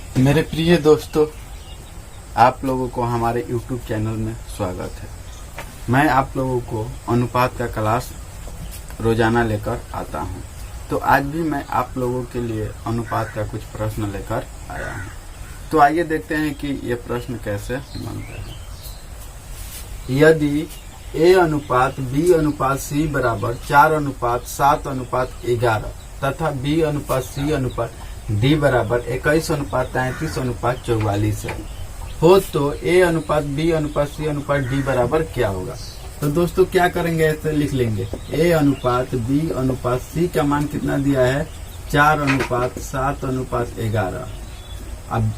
मेरे प्रिय दोस्तों, आप लोगों को हमारे YouTube चैनल में स्वागत है। मैं आप लोगों को अनुपात का क्लास रोजाना लेकर आता हूं। तो आज भी मैं आप लोगों के लिए अनुपात का कुछ प्रश्न लेकर आया हूं। तो आइए देखते हैं कि ये प्रश्न कैसे बनता है। यदि A अनुपात B अनुपात C बराबर 4 अनुपात 7 अनुपात 11 तथा B अनुपात C अनुपात D बराबर 21 अनुपात 33 अनुपात 44 है हो तो A अनुपात B अनुपात C अनुपात D बराबर क्या होगा। तो दोस्तों क्या करेंगे, ऐसे लिख लेंगे A अनुपात B अनुपात C का मान कितना दिया है 4 अनुपात 7 अनुपात 11। अब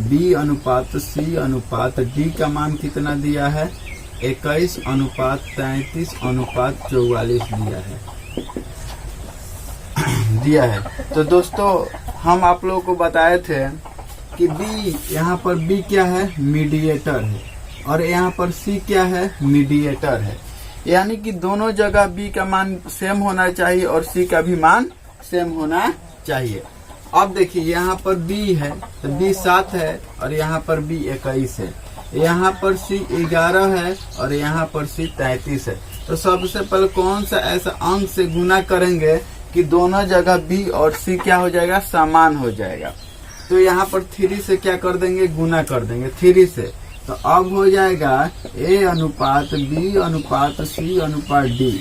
B अनुपात C अनुपात D का मान कितना दिया है 21 अनुपात 33 अनुपात 44 दिया है। तो दोस्तों हम आप लोगों को बताए थे कि B, यहाँ पर B क्या है, मीडिएटर है, और यहाँ पर C क्या है, मीडिएटर है। यानी कि दोनों जगह B का मान सेम होना चाहिए और C का भी मान सेम होना चाहिए। अब देखिए यहाँ पर B है तो B 7 है और यहाँ पर B 21 है, यहाँ पर C 11 है और यहाँ पर C 33 है। तो सबसे पहले कौन सा ऐसा अंक से गुना करेंगे कि दोनों जगह B और C क्या हो जाएगा, समान हो जाएगा। तो यहाँ पर 3 से क्या कर देंगे, गुना कर देंगे 3 से। तो अब हो जाएगा A अनुपात B अनुपात C अनुपात D।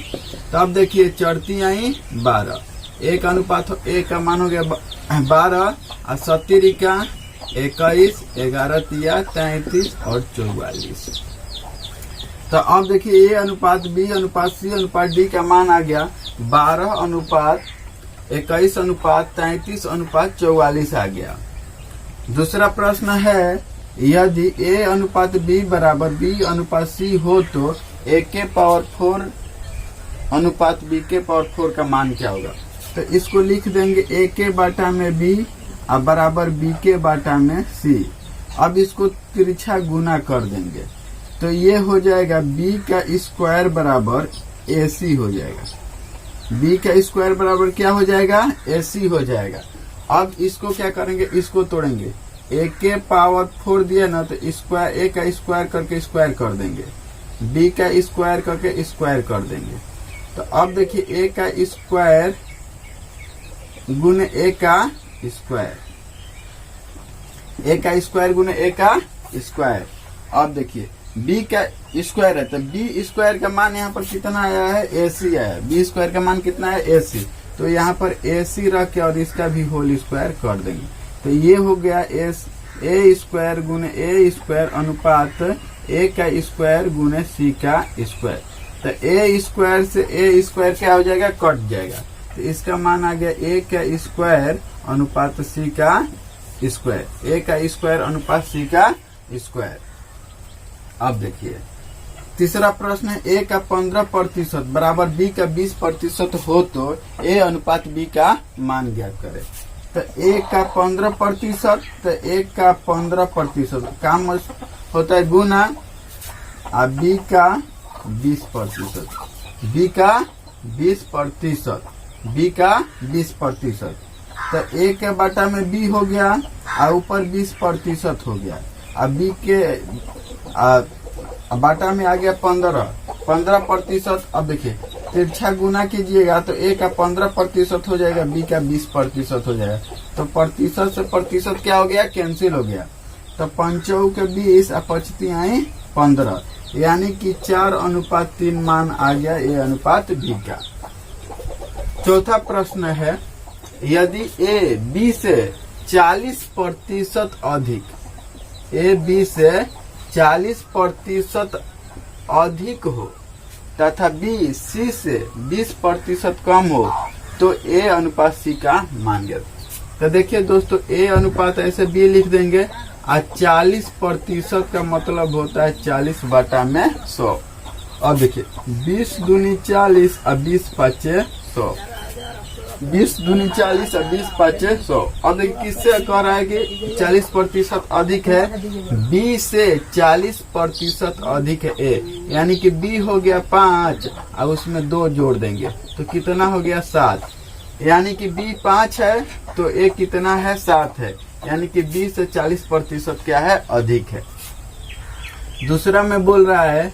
तो अब देखिए चढ़ती आई 12, एक अनुपात A का मान हो गया 12 और 70 का 21, 11 तिया 33 और 44। तो अब देखिए A अनुपात B अनुपात C अनुपात D का मान आ गया 12 अनुपात 21 अनुपात 33 अनुपात 44 आ गया। दूसरा प्रश्न है, यदि A अनुपात B बराबर B अनुपात C हो तो A के पावर 4 अनुपात B के पावर 4 का मान क्या होगा। तो इसको लिख देंगे A के बाटा में B और बराबर B के बाटा में C। अब इसको तिरछा गुना कर देंगे तो ये हो जाएगा B का स्क्वायर बराबर AC हो जाएगा। B का स्क्वायर बराबर क्या हो जाएगा, AC हो जाएगा। अब इसको क्या करेंगे, इसको तोड़ेंगे। A के पावर 4 दिया ना तो स्क्वायर, A का स्क्वायर करके स्क्वायर कर देंगे, B का स्क्वायर करके स्क्वायर कर देंगे। तो अब देखिए A का स्क्वायर गुने A का स्क्वायर, A का स्क्वायर गुने A का स्क्वायर। अब देखिए B का स्क्वायर है तो B स्क्वायर का मान यहाँ पर कितना आया है, AC आया है। B स्क्वायर का मान कितना है, AC। तो यहाँ पर AC रख के और इसका भी होल स्क्वायर कर देंगे। तो ये हो गया A स्क्वायर गुने A स्क्वायर अनुपात A का स्क्वायर गुने C का स्क्वायर। तो A स्क्वायर से A स्क्वायर क्या हो जाएगा, कट जाएगा। तो इसका मान आ गया A का स्क्वायर अनुपात C का स्क्वायर, A का स्क्वायर अनुपात C का स्क्वायर। अब देखिए तीसरा प्रश्न है, A का 15% बराबर B का 20% हो तो A अनुपात B का मान ज्ञात करें। तो A का 15%, तो A का 15% काम होता है गुना, और B का 20%, B का 20%, B का 20%। तो A के बाटा में B हो गया और ऊपर 20% हो गया। अब B के बाटा में आ गया 15%। अब देखिए तिरछा गुना कीजिएगा तो A का 15% हो जाएगा, B का 20% हो जाएगा। तो प्रतिशत से प्रतिशत क्या हो गया, कैंसिल हो गया। तो 5 के 20 और 25 आई 15, यानी कि 4 अनुपात 3 मान आ गया A अनुपात B का। चौथा प्रश्न है, यदि A B से 40% अधिक, A B से 40% अधिक हो तथा B C से 20% कम हो तो A अनुपात C का मान ज्ञात। तो देखिए दोस्तों A अनुपात ऐसे B लिख देंगे और 40% का मतलब होता है 40 बटा में 100। अब देखिए 20 दूनी 40 और 20 पाँचे 100, 20 दूनी 40 और 20 पाँचे 100। अब देखिए किससे कह रहा है कि 40% अधिक है, B से 40% अधिक है A, यानी कि B हो गया 5 और उसमें 2 जोड़ देंगे तो कितना हो गया 7, यानी कि B 5 है तो A कितना है 7 है, यानी कि 20 से 40% क्या है, अधिक है। दूसरा में बोल रहा है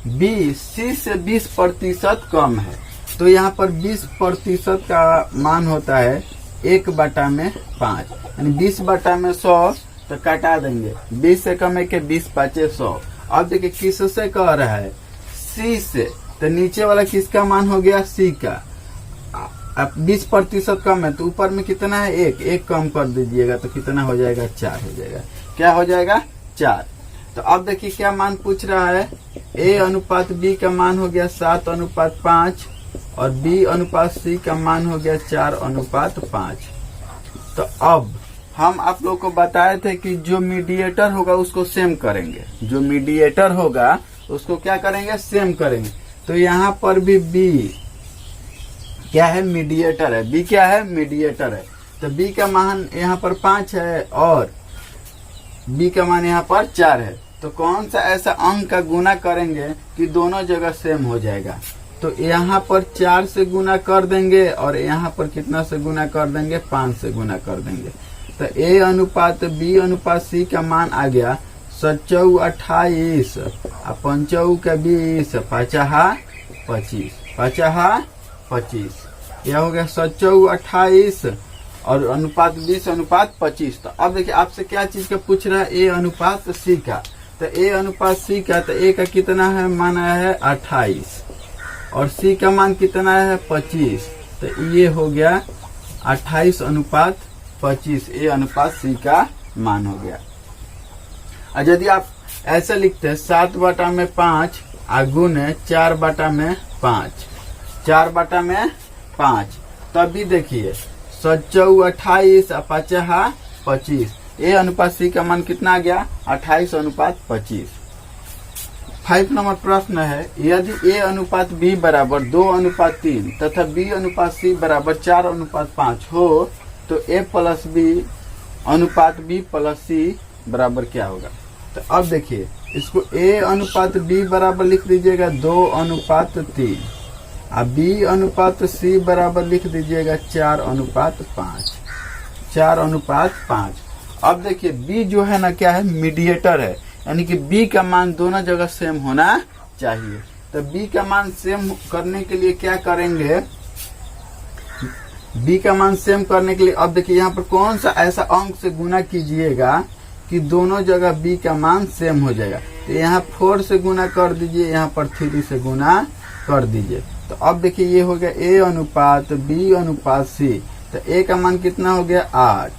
बी सी से 20% कम है। तो यहाँ पर 20% का मान होता है 1/5, यानी 20/100 तो काटा देंगे, 20 से कम है कि 20 5 100। अब देखिए किससे कह रहा है, सी से, तो नीचे वाला किसका मान हो गया, सी का। अब 20% कम है तो ऊपर में कितना है, एक कम कर दीजिएगा तो कितना हो जाएगा, 4 हो जाएगा। क्या हो जाएगा, 4। तो अब देखिए क्या मान पूछ रहा है, ए अनुपात बी का मान हो गया 7:5 और बी अनुपात सी का मान हो गया 4:5। तो अब हम आप लोग को बताए थे कि जो मीडिएटर होगा उसको सेम करेंगे, जो मीडिएटर होगा उसको क्या करेंगे, सेम करेंगे। तो यहाँ पर भी बी क्या है, मीडिएटर है। बी क्या है, मीडिएटर है। तो बी का मान यहाँ पर 5 है और बी का मान यहाँ पर 4 है। तो कौन सा ऐसा अंक का गुना करेंगे कि दोनों जगह सेम हो जाएगा। तो यहाँ पर 4 से गुना कर देंगे और यहाँ पर कितना से गुना कर देंगे, 5 से गुना कर देंगे। तो ए अनुपात बी अनुपात सी का मान आ गया 7×4 28 और 5×4 20, 5×5 5×25। यह हो गया 7×4 28 और अनुपात 20:25। तो अब देखिए आपसे क्या चीज का पूछ रहा है, ए अनुपात सी का। तो ए अनुपात सी का, तो ए का कितना है, मान आया है 28 और सी का मान कितना है, 25। तो ये हो गया 28:25, ए अनुपात सी का मान हो गया। और यदि आप ऐसे लिखते हैं 7/5 गुने 4/5, 4/5, तभी देखिए 7×4 28 और 5×25, ए अनुपात सी का मान कितना आ गया, 28:25। 5 नंबर प्रश्न है, यदि ए अनुपात बी बराबर 2:3 तथा बी अनुपात सी बराबर 4:5 हो तो ए प्लस बी अनुपात बी प्लस सी बराबर क्या होगा। तो अब देखिए इसको ए अनुपात बी बराबर लिख दीजिएगा 2:3 और बी अनुपात सी बराबर लिख दीजिएगा 4:5, 4:5। अब देखिए बी जो है ना क्या है, मीडिएटर है, यानी कि बी का मान दोनों जगह सेम होना चाहिए। तो बी का मान सेम करने के लिए क्या करेंगे, बी का मान सेम करने के लिए अब देखिए यहाँ पर कौन सा ऐसा अंक से गुना कीजिएगा कि दोनों जगह बी का मान सेम हो जाएगा। तो यहाँ 4 से गुना कर दीजिए, यहाँ पर 3 से गुना कर दीजिए। तो अब देखिए ये हो गया ए अनुपात बी अनुपात सी। तो ए का मान कितना हो गया 8,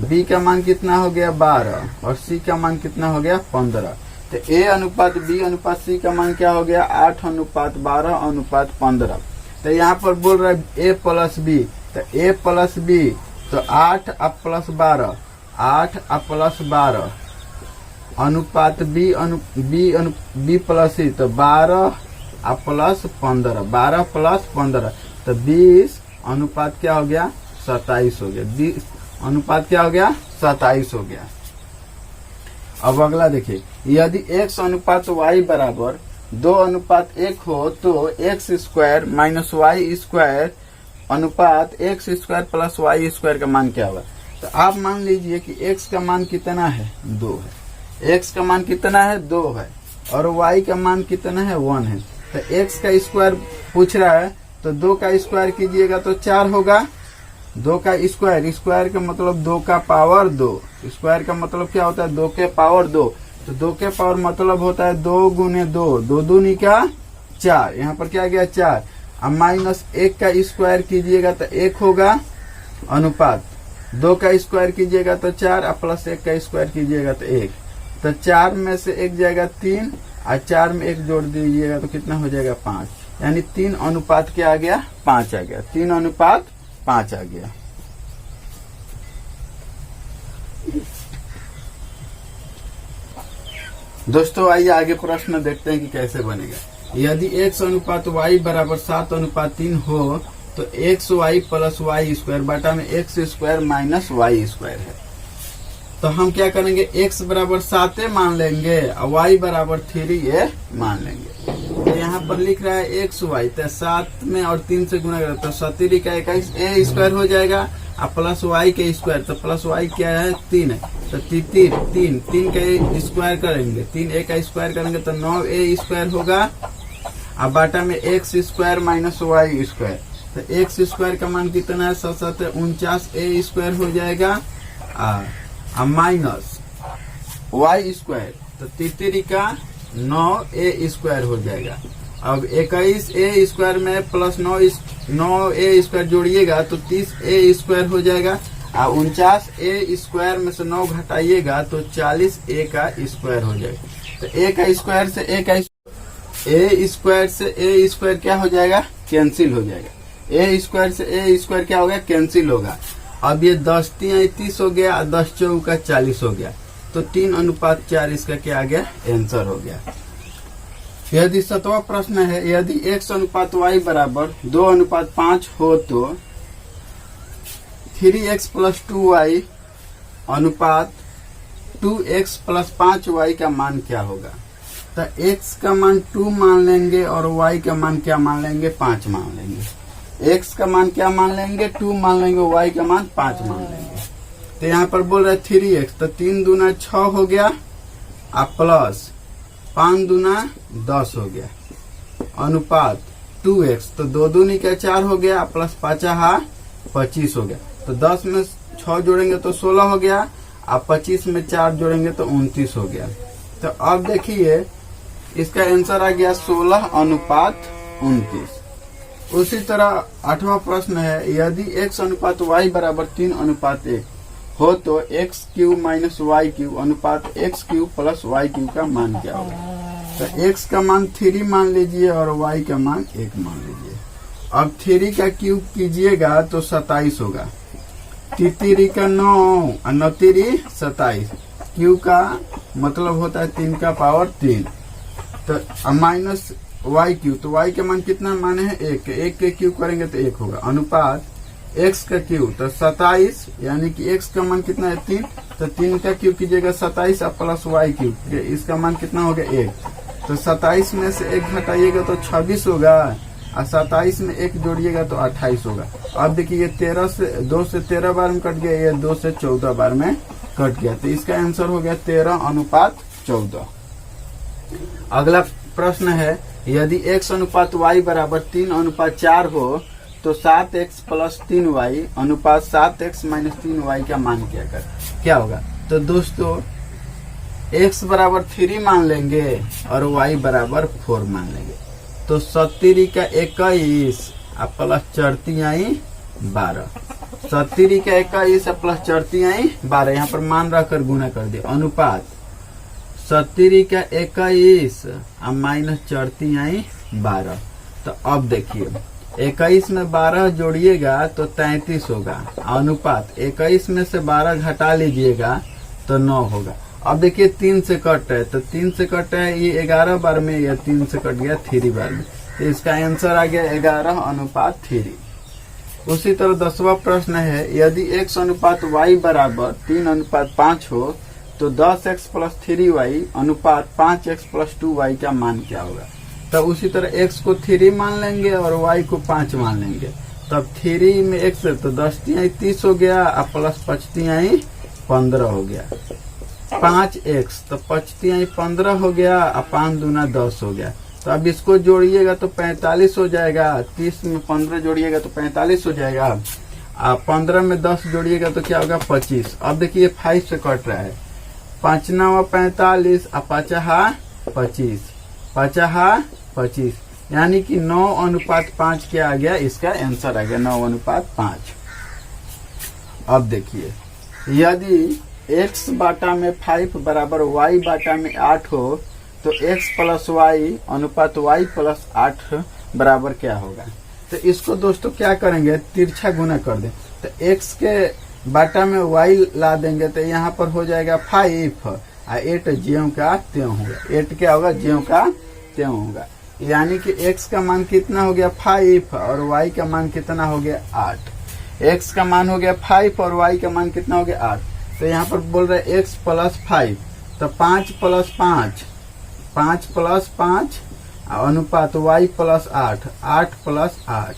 बी का मान कितना हो गया 12 और सी का मान कितना हो गया 15। तो ए अनुपात बी अनुपात सी का मान क्या हो गया 8:12:15। तो यहाँ पर बोल रहा है ए प्लस बी। तो ए प्लस बी तो 8 + 12, 8 + 12 अनुपात बी प्लस सी, तो 12 + 15, 12 + 15 तो 20 अनुपात क्या हो गया 27 हो गया। 20 अनुपात क्या हो गया 27 हो गया। अब अगला देखिए, यदि x अनुपात y बराबर 2:1 हो तो x² - y² अनुपात x² + y² का मान क्या होगा। तो आप मान लीजिए कि x का मान कितना है 2 है, x का मान कितना है 2 है और y का मान कितना है 1 है। तो x का स्क्वायर पूछ रहा है, तो 2 का स्क्वायर कीजिएगा तो 4 होगा। 2 का स्क्वायर, स्क्वायर का मतलब 2 का पावर 2, स्क्वायर का मतलब क्या होता है 2 के पावर 2। तो 2 के पावर मतलब होता है 2 × 2, 2 दूनी का 4, यहाँ पर क्या गया 4। अब -1 का स्क्वायर कीजिएगा तो 1 होगा अनुपात 2 का स्क्वायर कीजिएगा तो 4 और +1 का स्क्वायर कीजिएगा तो 1। तो 4 में से 1 जाएगा 3 और 4 में 1 जोड़ दीजिएगा तो कितना हो जाएगा 5, यानी 3 अनुपात क्या आ गया 5 आ गया, 3:5 आ गया। दोस्तों आइए आगे प्रश्न देखते हैं कि कैसे बनेगा। यदि x अनुपात y बराबर 7:3 हो तो xy + y² बटा में x² - y² है। तो हम क्या करेंगे, x बराबर 7 मान लेंगे और y बराबर 3 ये मान लेंगे। तो यहाँ पर लिख रहा है xy, तो 7 में और 3 से गुना करें तो 7 का 21 a² हो जाएगा और प्लस वाई के स्क्वायर, तो प्लस वाई क्या है 3 है, तो तीन का स्क्वायर करेंगे, 3a का स्क्वायर करेंगे तो 9a स्क्वायर होगा। अब बाटा में x square minus y square, तो एक्स स्क्वायर का मान कितना है 49a स्क्वायर हो जाएगा माइनस वाई स्क्वायर, तो 3 का 9a स्क्वायर हो जाएगा। अब 21a स्क्वायर में प्लस 9a स्क्वायर जोड़िएगा तो 30a स्क्वायर हो जाएगा, और 49a स्क्वायर में से 9 घटाइएगा तो 40a का स्क्वायर हो जाएगा। तो a का स्क्वायर से a स्क्वायर क्या हो जाएगा, कैंसिल हो जाएगा। a स्क्वायर से a स्क्वायर क्या हो गया, कैंसिल होगा। अब ये 10 3 30 हो गया, 10 चौका 40 हो गया, तो 3:4 इसका क्या आ गया, आंसर हो गया। यदि 7वां प्रश्न है, यदि x अनुपात y बराबर 2:5 हो तो 3x प्लस 2y अनुपात 2x प्लस 5y का मान क्या होगा। तो x का मान 2 मान लेंगे और y का मान क्या मान लेंगे, 5 मान लेंगे। x का मान क्या मान लेंगे, 2 मान लेंगे, y का मान 5 मान लेंगे। तो यहाँ पर बोल रहे 3x, तो 3 दूना 6 हो गया, और प्लस 5 दूना 10 हो गया, अनुपात 2x, तो 2 दूनी का 4 हो गया, प्लस 5 25 हो गया। तो 10 में 6 जोड़ेंगे तो 16 हो गया, और 25 में 4 जोड़ेंगे तो 29 हो गया। तो अब देखिए इसका आंसर आ गया 16:29। उसी तरह 8वां प्रश्न है, यदि x अनुपात y बराबर 3:1 हो तो x cube minus y cube अनुपात x cube plus y cube का मान क्या होगा। तो x का मान 3 मान लीजिए और y का मान 1 मान लीजिए। अब 3 का क्यूब कीजिएगा तो 27 होगा, 3 का 9 और 9 3 27, क्यूब का मतलब होता है 3 का पावर 3, तो माइनस वाई क्यूब, तो y का मान कितना माने हैं 1 के क्यूब करेंगे तो 1 होगा, अनुपात x का क्यूब, तो 27, यानी कि x का मान कितना है 3, तो 3 का क्यूब कीजिएगा 27 और प्लस वाई क्यूब, इसका मान कितना हो गया 1, तो 27 में से 1 घटाइएगा तो 26 होगा, और 27 में 1 जोड़िएगा तो 28 होगा। अब देखिए ये 2 से 13 बार में कट गया, ये 2 से 14 बार में कट गया, तो इसका आंसर हो गया 13:14। अगला प्रश्न है, यदि x अनुपात y बराबर 3:4 हो तो 7x प्लस 3y अनुपात 7x माइनस 3y का मान क्या होगा। तो दोस्तों x बराबर 3 मान लेंगे और y बराबर 4 मान लेंगे, तो 70 का 21 और प्लस 4 12, 70 का 21 और प्लस 4 12, यहाँ पर मान रखकर गुना कर दिया, अनुपात 70 का 21 और माइनस 4 12। तो अब देखिए 21 में 12 जोड़िएगा तो 33 होगा, अनुपात 21 में से 12 घटा लीजिएगा तो 9 होगा। अब देखिए 3 से कट है, तो 3 से कट है, ये 11 बार में, या 3 से कट गया 3 बार में, तो इसका आंसर आ गया 11:3। उसी तरह 10वां प्रश्न है, यदि x अनुपात y बराबर 3:5 हो तो 10x प्लस 3y अनुपात 5x प्लस 2y का मान क्या होगा। तब उसी तरह x को 3 मान लेंगे और y को 5 मान लेंगे, तब 3 में x है तो 10 तिहाई 30 हो गया, और प्लस 5 तिहाई 15 हो गया, 5x तो 5 तिहाई 15 हो गया, और 5 दूना 10 हो गया। तो अब इसको जोड़िएगा तो 45 हो जाएगा, 30 में 15 जोड़िएगा तो 45 हो जाएगा, और 15 में 10 जोड़िएगा तो क्या होगा 25। अब देखिए 5 से कट रहा है, 5 9 45 और 5 25, 5 25, यानी कि 9:5 क्या आ गया, इसका आंसर आ गया 9:5। अब देखिए यदि x बाटा में 5 बराबर y बाटा में 8 हो तो x प्लस y अनुपात y प्लस 8 बराबर क्या होगा। तो इसको दोस्तों क्या करेंगे, तिरछा गुना कर दें, तो x के बाटा में y ला देंगे तो यहाँ पर हो जाएगा 5 और 8 ज्यों का त्यों होगा, 8 क्या होगा ज्यों का त्यों होगा, यानी कि x का मान कितना हो गया 5 और y का मान कितना हो गया 8। x का मान हो गया 5 और y का मान कितना हो गया 8। तो यहाँ पर बोल रहे x प्लस 5, तो 5 प्लस 5, 5 प्लस 5 अनुपात y प्लस 8, 8 प्लस 8।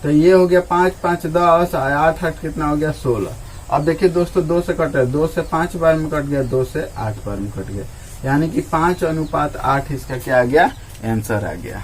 तो ये हो गया 5 5 10, 8 8 कितना हो गया 16। अब देखिए दोस्तों 2 से कट है, 2 से 5 बार में कट गया, 2 से 8 बार में कट गया, यानी कि 5:8 इसका क्या आ गया, आंसर आ गया।